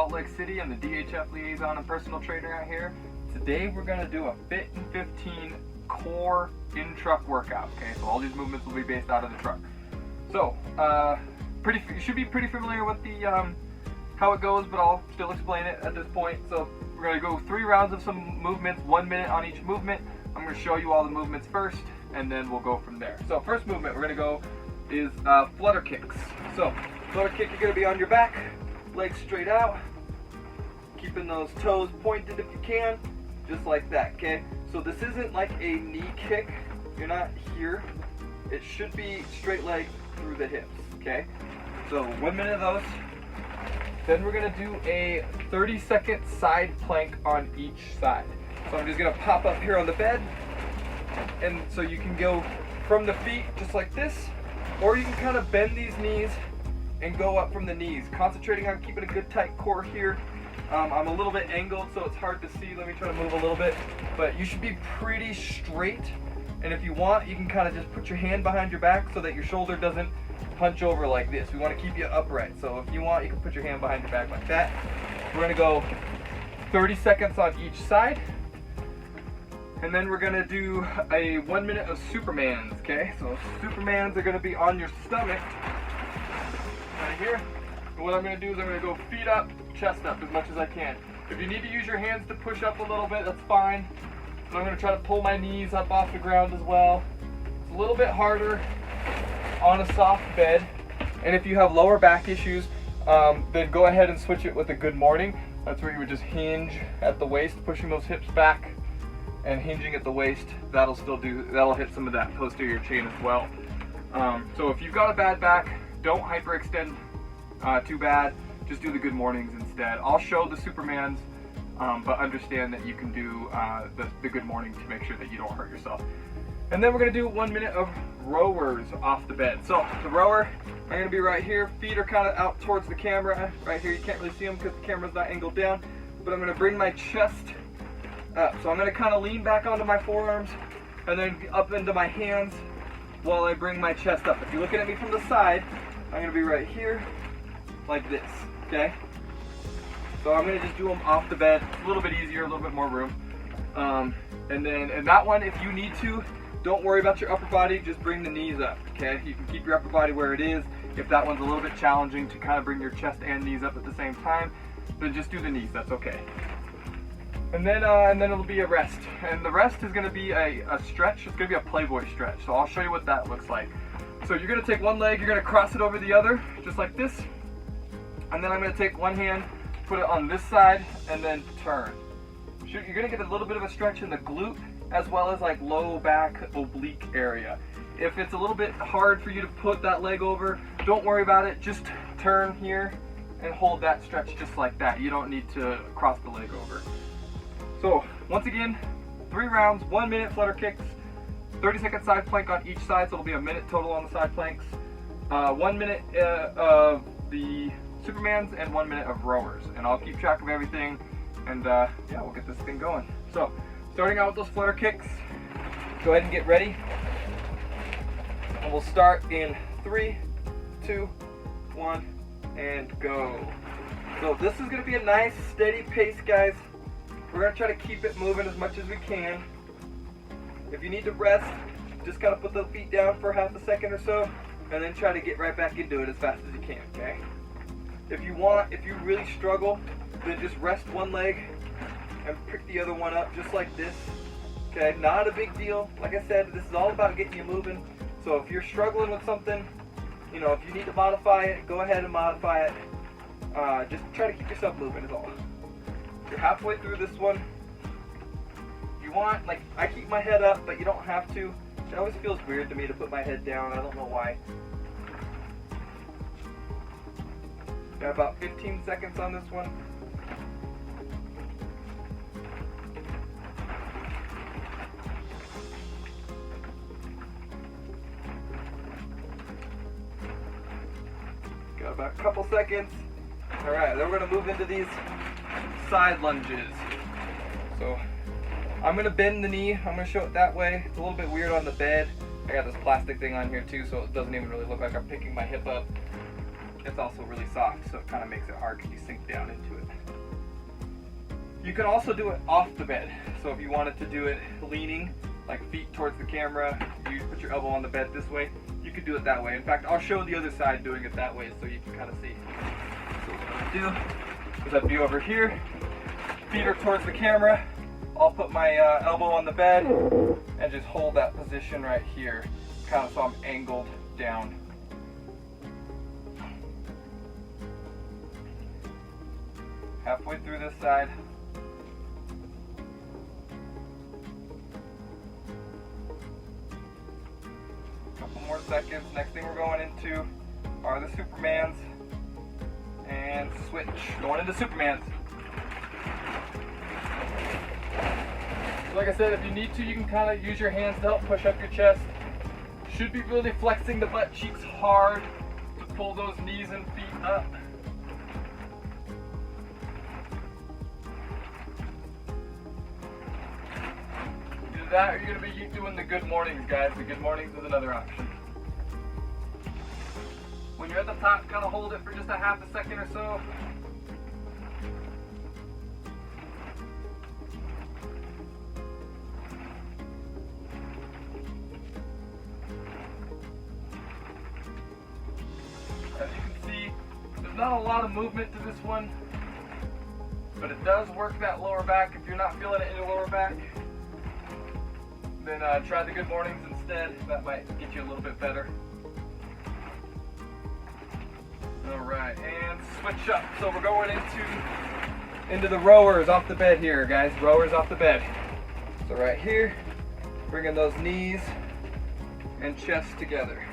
Salt Lake City. I'm the DHF liaison and personal trainer out here. Today we're going to do a Fit in 15 core in-truck workout. Okay, so all these movements will be based out of the truck. So, you should be pretty familiar with the how it goes, but I'll still explain it at this point. So we're going to go 3 rounds of some movements, 1 minute on each movement. I'm going to show you all the movements first, and then we'll go from there. So first movement we're going to go is Flutter Kicks. So Flutter Kick, you're going to be on your back, legs straight out, keeping those toes pointed if you can, just like that, okay? So this isn't like a knee kick, you're not here. It should be straight leg through the hips, okay? So 1 minute of those. Then we're gonna do a 30-second side plank on each side. So I'm just gonna pop up here on the bed, and so you can go from the feet just like this, or you can kind of bend these knees and go up from the knees, concentrating on keeping a good tight core here. I'm a little bit angled, so it's hard to see. Let me try to move a little bit, but you should be pretty straight. And if you want, you can kind of just put your hand behind your back so that your shoulder doesn't punch over like this. We want to keep you upright. So if you want, you can put your hand behind your back like that. We're going to go 30 seconds on each side. And then we're going to do a 1 minute of Supermans, okay? So Supermans are going to be on your stomach, right here. And what I'm going to do is I'm going to go feet up, chest up as much as I can. If you need to use your hands to push up a little bit, that's fine. So I'm going to try to pull my knees up off the ground as well. It's a little bit harder on a soft bed. And if you have lower back issues, then go ahead and switch it with a good morning. That's where you would just hinge at the waist, pushing those hips back and hinging at the waist. That'll hit some of that posterior chain as well. So if you've got a bad back, don't hyperextend too bad. Just do the good mornings instead. I'll show the Supermans, but understand that you can do the good morning to make sure that you don't hurt yourself. And then we're going to do 1 minute of rowers off the bed. So the rower, I'm going to be right here. Feet are kind of out towards the camera. Right here, you can't really see them because the camera's not angled down. But I'm going to bring my chest up. So I'm going to kind of lean back onto my forearms and then up into my hands while I bring my chest up. If you're looking at me from the side, I'm going to be right here like this, okay? So I'm going to just do them off the bed. It's a little bit easier, a little bit more room. And then in that one, if you need to, don't worry about your upper body, just bring the knees up, okay? You can keep your upper body where it is. If that one's a little bit challenging to kind of bring your chest and knees up at the same time, then just do the knees, that's okay. And then it'll be a rest. And the rest is gonna be a stretch. It's gonna be a Playboy Stretch. So I'll show you what that looks like. So you're gonna take one leg, you're gonna cross it over the other, just like this. And then I'm gonna take one hand, put it on this side, and then turn. You're gonna get a little bit of a stretch in the glute, as well as like low back oblique area. If it's a little bit hard for you to put that leg over, don't worry about it. Just turn here and hold that stretch just like that. You don't need to cross the leg over. So once again, 3 rounds, 1 minute Flutter Kicks, 30-second side plank on each side, so it'll be a minute total on the side planks. 1 minute of the Supermans and 1 minute of rowers. And I'll keep track of everything, and yeah, we'll get this thing going. So starting out with those Flutter Kicks, go ahead and get ready. And we'll start in 3, 2, 1, and go. So this is gonna be a nice steady pace, guys. We're gonna try to keep it moving as much as we can. If you need to rest, just kind of put the feet down for half a second or so, and then try to get right back into it as fast as you can, okay? If you really struggle, then just rest one leg and pick the other one up just like this, okay? Not a big deal. Like I said, this is all about getting you moving. So if you're struggling with something, you know, if you need to modify it, go ahead and modify it. Just try to keep yourself moving is all. You're halfway through this one. You want, like, I keep my head up, but you don't have to. It always feels weird to me to put my head down. I don't know why. Got about 15 seconds on this one. Got about a couple seconds. All right, then we're gonna move into these side lunges. So I'm gonna bend the knee. I'm gonna show it that way. It's a little bit weird on the bed. I got this plastic thing on here too, so it doesn't even really look like I'm picking my hip up. It's also really soft, so it kind of makes it hard because you sink down into it. You can also do it off the bed. So if you wanted to do it leaning, like feet towards the camera, you put your elbow on the bed this way, you could do it that way. In fact, I'll show the other side doing it that way so you can kind of see. So what I'm gonna do is I'd be over here, feet are towards the camera, I'll put my elbow on the bed and just hold that position right here, kind of so I'm angled down. Halfway through this side. Couple more seconds. Next thing we're going into are the Supermans. And switch. Going into Supermans. So like I said, if you need to, you can kind of use your hands to help push up your chest. Should be really flexing the butt cheeks hard to pull those knees and feet up. Either that or you're going to be doing the good mornings, guys. The good mornings is another option. When you're at the top, kind of hold it for just a half a second or so. As you can see, there's not a lot of movement to this one, but it does work that lower back. If you're not feeling it in your lower back, then try the good mornings instead. That might get you a little bit better. Alright, and switch up. So we're going into the rowers off the bed here, guys. Rowers off the bed. So right here, bringing those knees and chest together.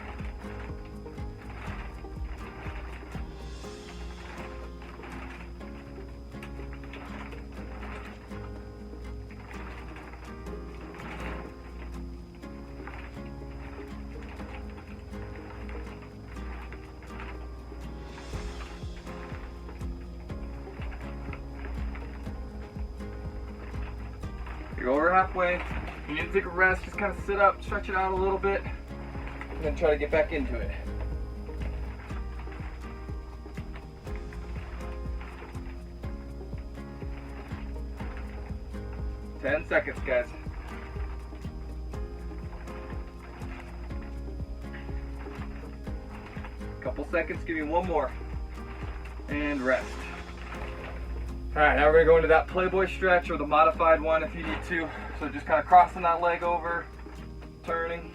You're over halfway. You need to take a rest. Just kind of sit up, stretch it out a little bit, and then try to get back into it. Ten seconds, guys. Couple seconds. Give me one more. And rest. Alright, now we're going to go into that Playboy Stretch, or the modified one if you need to. So just kind of crossing that leg over, turning.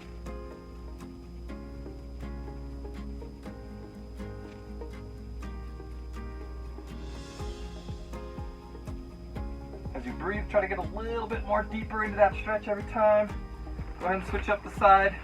As you breathe, try to get a little bit more deeper into that stretch every time. Go ahead and switch up the side.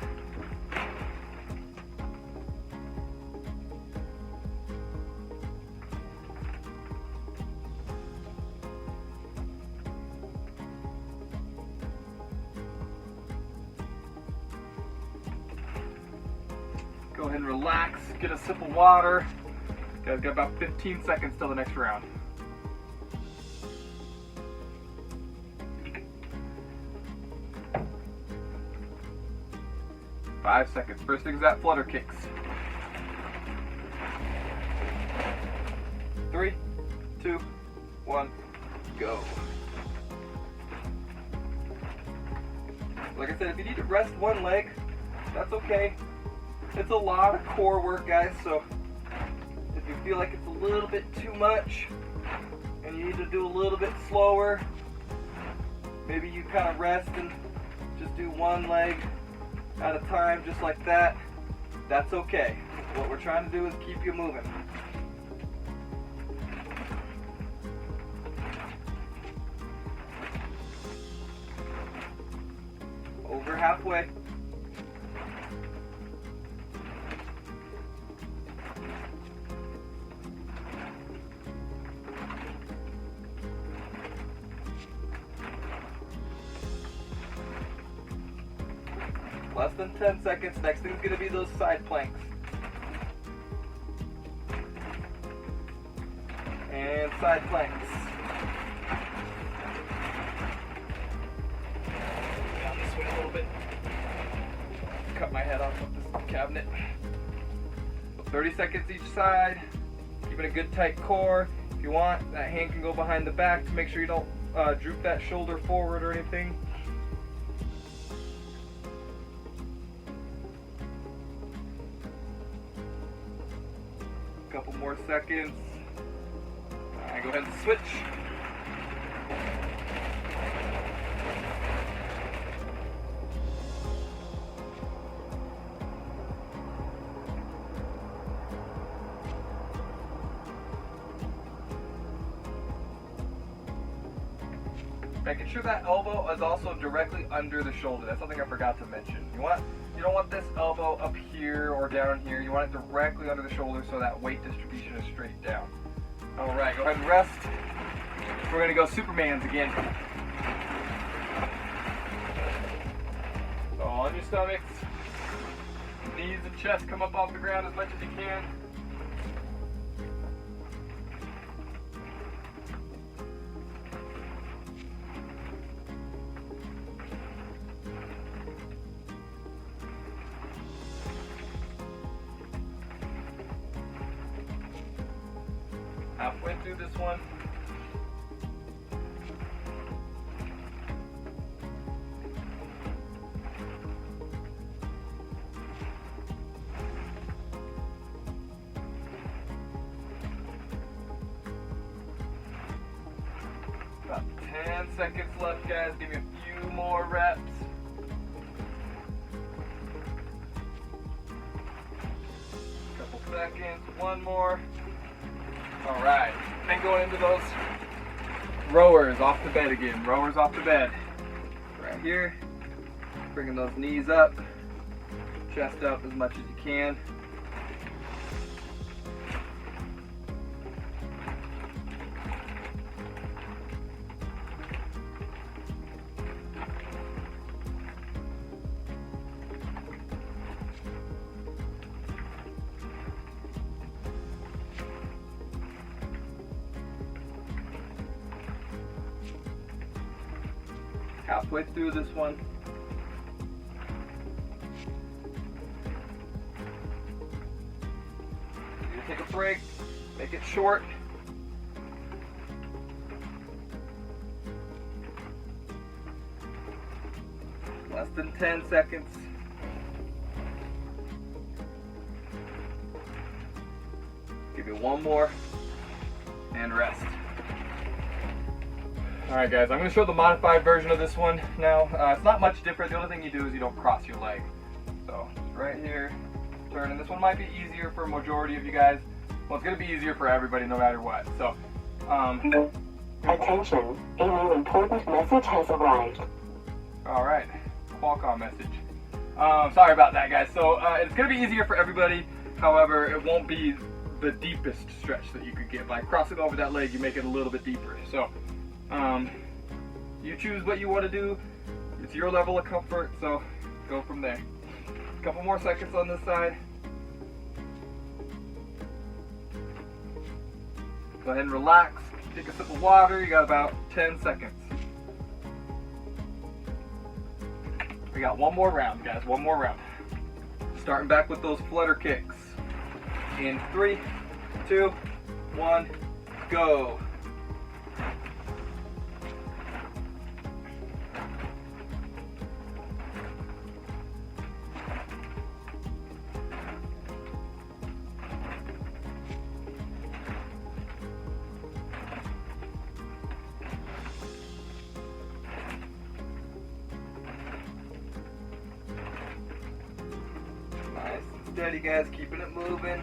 Go ahead and relax, get a sip of water. Guys, got about 15 seconds till the next round. Five seconds. First thing is that Flutter Kicks. 3, 2, 1, go. Like I said, if you need to rest one leg, that's okay. It's a lot of core work, guys, so if you feel like it's a little bit too much and you need to do a little bit slower, maybe you kind of rest and just do one leg at a time, just like that. That's okay. What we're trying to do is keep you moving. Over halfway. Less than 10 seconds. Next thing's going to be those side planks. And side planks. Down this way a little bit. Cut my head off of this cabinet. So 30 seconds each side. Keeping a good tight core. If you want, that hand can go behind the back to make sure you don't droop that shoulder forward or anything. Couple more seconds. Alright, go ahead and switch. Making sure that elbow is also directly under the shoulder. That's something I forgot to mention. You don't want this elbow up here or down here. You want it directly under the shoulder so that weight distribution is straight down. All right, go ahead and rest. We're gonna go Supermans again. So on your stomachs, knees and chest come up off the ground as much as you can. Halfway through this one. About 10 seconds left, guys. Give me a few more reps. Couple seconds, one more. All right, then going into those rowers off the bed again. Rowers off the bed. Right here, bringing those knees up, chest up as much as you can. Halfway through this one. You take a break, make it short. Less than 10 seconds. Give you one more and rest. Alright guys, I'm going to show the modified version of this one now. It's not much different. The only thing you do is you don't cross your leg. So, right here, turn, and this one might be easier for a majority of you guys. Well, it's going to be easier for everybody no matter what. So, attention, a new important message has arrived. Alright, Qualcomm message. Sorry about that guys. So, it's going to be easier for everybody. However, it won't be the deepest stretch that you could get. By crossing over that leg, you make it a little bit deeper. So, you choose what you want to do. It's your level of comfort, so go from there. A couple more seconds on this side. Go ahead and relax. Take a sip of water. You got about 10 seconds. We got one more round, guys. One more round. Starting back with those flutter kicks. In 3, 2, 1, go. Nice and steady, guys, keeping it moving.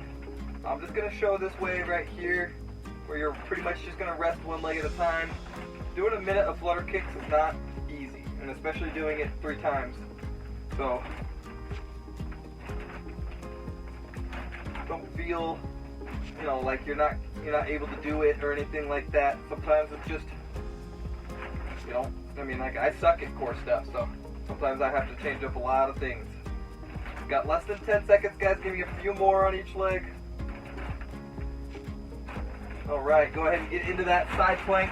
I'm just going to show this way right here where you're pretty much just going to rest one leg at a time. Doing a minute of flutter kicks is not easy, and especially doing it 3 times. So don't feel, you know, like you're not able to do it or anything like that. Sometimes it's just, you know, I mean, like, I suck at core stuff, so sometimes I have to change up a lot of things. Got less than 10 seconds, guys. Give me a few more on each leg. Alright, go ahead and get into that side plank.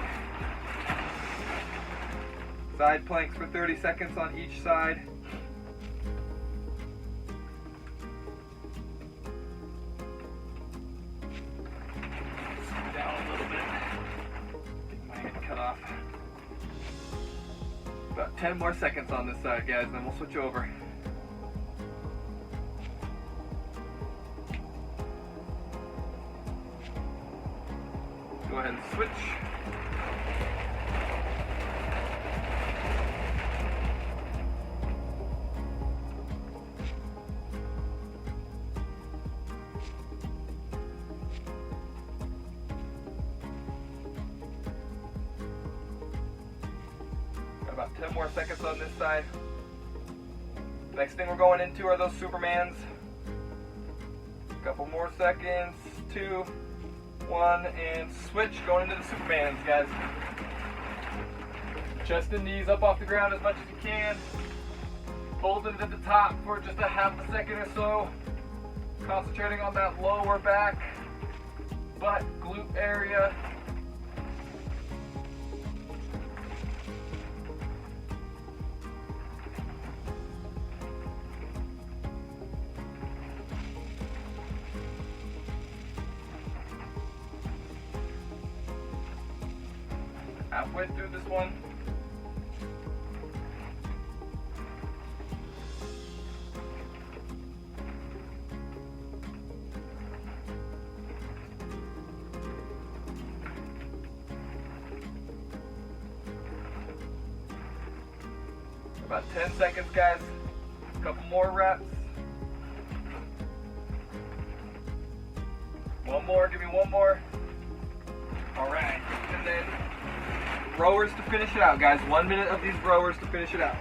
Side planks for 30 seconds on each side. Down a little bit. Get my head cut off. 10 more seconds on this side, guys, and then we'll switch over. Go ahead and switch. Got about 10 more seconds on this side. Next thing we're going into are those Supermans. A couple more seconds. 2, 1, and switch. Going into the Supermans, guys. Chest and knees up off the ground as much as you can. Hold it at the top for just a half a second or so. Concentrating on that lower back, butt, glute area. Halfway through this one. About 10 seconds, guys. A couple more reps. One more, give me one more. All right, and then rowers to finish it out, guys. 1 minute of these rowers to finish it out.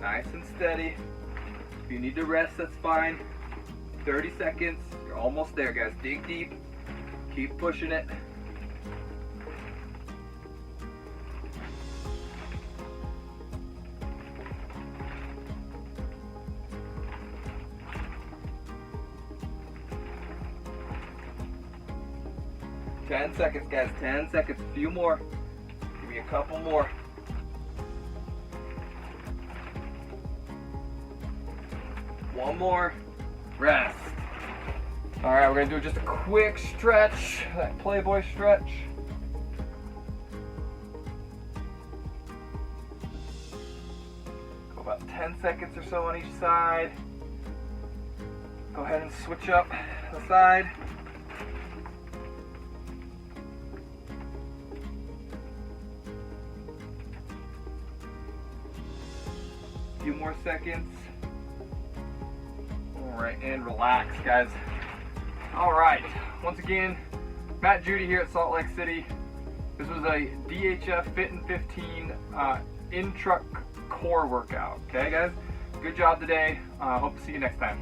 Nice and steady. If you need to rest, that's fine. 30 seconds. You're almost there, guys. Dig deep. Keep pushing it. Ten seconds, guys. 10 seconds. A few more. Give me a couple more. One more. Rest. All right, we're gonna do just a quick stretch, that Playboy stretch. Go about 10 seconds or so on each side. Go ahead and switch up the side. A few more seconds. All right, and relax, guys. All right, once again, Matt Judy here at Salt Lake City. This was a DHF Fit in 15 in-truck core workout. Okay, guys? Good job today. Hope to see you next time.